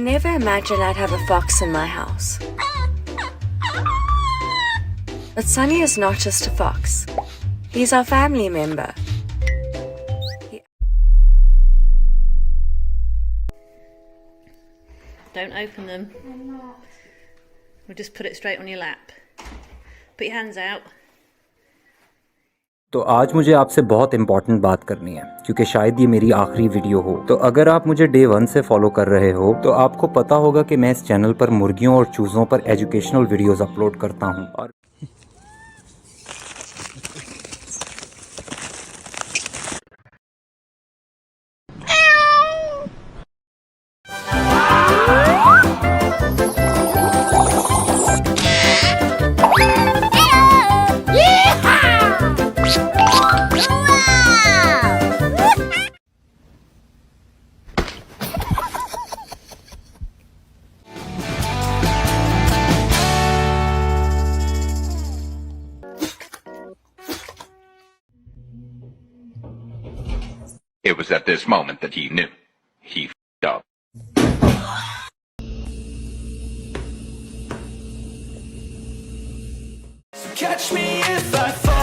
never imagined I'd have a fox in my house. But Sunny is not just a fox. He's our family member. Don't open them. I'm not. We'll just put it straight on your lap. Put your hands out. तो आज मुझे आपसे बहुत important बात करनी है क्योंकि शायद ये मेरी आखिरी वीडियो हो। तो अगर आप मुझे डे 1 से फॉलो कर रहे हो तो आपको पता होगा कि मैं इस चैनल पर मुर्गियों और चूज़ों पर एजुकेशनल वीडियोस अपलोड करता हूं। और It was at this moment that he knew. He f***ed up. So catch me if I fall.